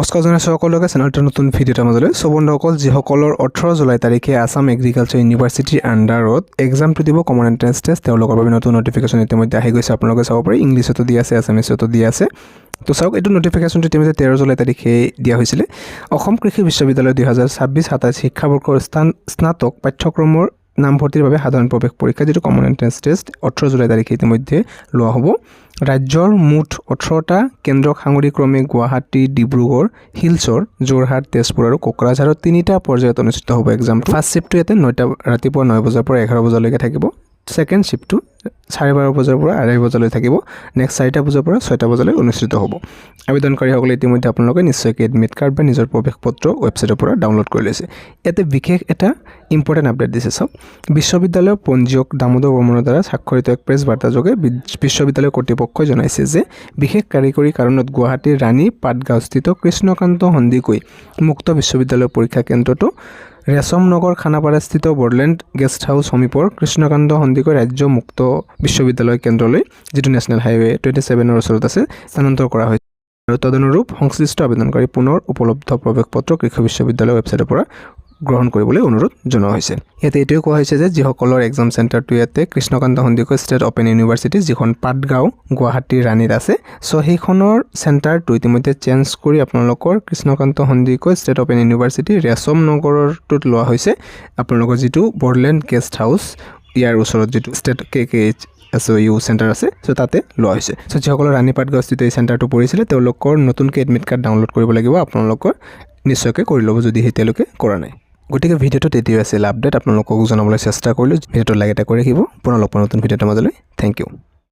নমস্কাৰ জনাইছোঁ সকলোকে চেনেলটোৰ নতুন ভিডিঅ'ৰ মাজলৈ। সো বন্ধুসকল, যিসকলৰ 18 জুলাই তাৰিখে আসাম এগ্ৰিকালচাৰ ইউনিভাৰ্চিটিৰ আণ্ডাৰত এক্সামটো দিব কমন এণ্ট্ৰেন্স টেষ্ট, তেওঁলোকৰ বাবে নতুন নটিফিকেশ্যন ইতিমধ্যে আহি গৈছে। আপোনালোকে চাব পাৰে, ইংলিছতো দিয়া আছে, আছামিছতো দিয়া আছে। তো চাওক, এইটো নটিফিকেশ্যনটো ইতিমধ্যে 13 জুলাই তাৰিখে দিয়া হৈছিলে। অসম কৃষি বিশ্ববিদ্যালয় 2026-27 শিক্ষাবৰ্ষৰ স্নাতক পাঠ্যক্ৰমৰ নামভৰ্তিৰ বাবে সাধাৰণ প্ৰৱেশ পৰীক্ষা, যিটো কমন এণ্ট্ৰেন্স টেষ্ট 18 জুলাই তাৰিখে ইতিমধ্যে লোৱা হ'ব। ৰাজ্যৰ মুঠ 18টা কেন্দ্ৰক সাঙুৰি ক্ৰমে গুৱাহাটী, ডিব্ৰুগড়, শিলচৰ, যোৰহাট, তেজপুৰ আৰু কোকৰাঝাৰত 3টা পৰ্যায়ত অনুষ্ঠিত হ'ব এক্সামটো। ফাৰ্ষ্ট শিফ্টটো ইয়াতে ৰাতিপুৱা 9 বজাৰ পৰা 11 বজালৈকে থাকিব। ছেকেণ্ড শিফ্টটো 12:30 বজাৰ পৰা 2:30 বজালৈ থাকিব। নেক্সট 4টা বজাৰ পৰা 6টা বজালৈ অনুষ্ঠিত হ'ব। আবেদনকাৰীসকলে ইতিমধ্যে আপোনালোকে নিশ্চয়কৈ এডমিট কাৰ্ড বা নিজৰ প্ৰৱেশ পত্ৰ ৱেবছাইটৰ পৰা ডাউনলোড কৰি লৈছে। ইয়াতে বিশেষ এটা ইম্পৰ্টেণ্ট আপডেট দিছে। চাওক, বিশ্ববিদ্যালয়ৰ পঞ্জীয়ক দামোদৰ বৰ্মনৰ দ্বাৰা স্বাক্ষৰিত এক প্ৰেছ বাৰ্তাযোগে বিশ্ববিদ্যালয়ৰ কৰ্তৃপক্ষই জনাইছে যে বিশেষ কাৰিকৰী কাৰণত গুৱাহাটীৰ ৰাণী পাটগাঁওস্থিত কৃষ্ণকান্ত সন্দিকৈ মুক্ত বিশ্ববিদ্যালয়ৰ পৰীক্ষা কেন্দ্ৰটো ৰেশম নগৰ খানাপাৰাস্থিত বৰ্ডলেণ্ড গেষ্ট হাউচ সমীপৰ কৃষ্ণকান্ত সন্দিকৈ ৰাজ্য মুক্ত বিশ্ববিদ্যালয় কেন্দ্ৰলৈ, যিটো নেশ্যনেল হাইৱে 27ৰ ওচৰত আছে, স্থানান্তৰ কৰা হৈছে। আৰু তদনুৰূপ সংশ্লিষ্ট আবেদনকাৰী পুনৰ উপলব্ধ প্ৰৱেশ পত্ৰ কৃষি বিশ্ববিদ্যালয়ৰ ৱেবছাইটৰ পৰা গ্ৰহণ কৰিবলৈ অনুৰোধ জনোৱা হৈছে। ইয়াতে এইটোৱে কোৱা হৈছে যে যিসকলৰ এক্সাম চেণ্টাৰটো ইয়াতে Krishnakanta Sandikoi state open university, যিখন পাটগাঁও গুৱাহাটীৰ ৰাণীত আছে, চ' সেইখনৰ চেণ্টাৰটো ইতিমধ্যে চেঞ্জ কৰি আপোনালোকৰ Krishnakanta Sandikoi state open university Resham নগৰৰটোত লোৱা হৈছে। আপোনালোকৰ যিটো বৰ্ডলেণ্ড গেষ্ট হাউচ, ইয়াৰ ওচৰত যিটো ষ্টেট KKHSOU চেণ্টাৰ আছে, চ' তাতে লোৱা হৈছে। চ' যিসকলৰ ৰাণী পাটগাঁওস্থিত এই চেণ্টাৰটো পৰিছিলে, তেওঁলোকৰ নতুনকৈ এডমিট কাৰ্ড ডাউনলোড কৰিব লাগিব। আপোনালোকৰ নিশ্চয়কৈ কৰি ল'ব যদি এতিয়ালৈকে কৰা নাই। গতিকে ভিডিঅ'টোত এতিয়াও আছিল আপডেট, আপোনালোকক জনাবলৈ চেষ্টা কৰিলোঁ। ভিডিঅ'টো লাইক এটা কৰি ৰাখিব। পুনৰ লগ পাম নতুন ভিডিঅ'টোৰ মাজলৈ। Thank U.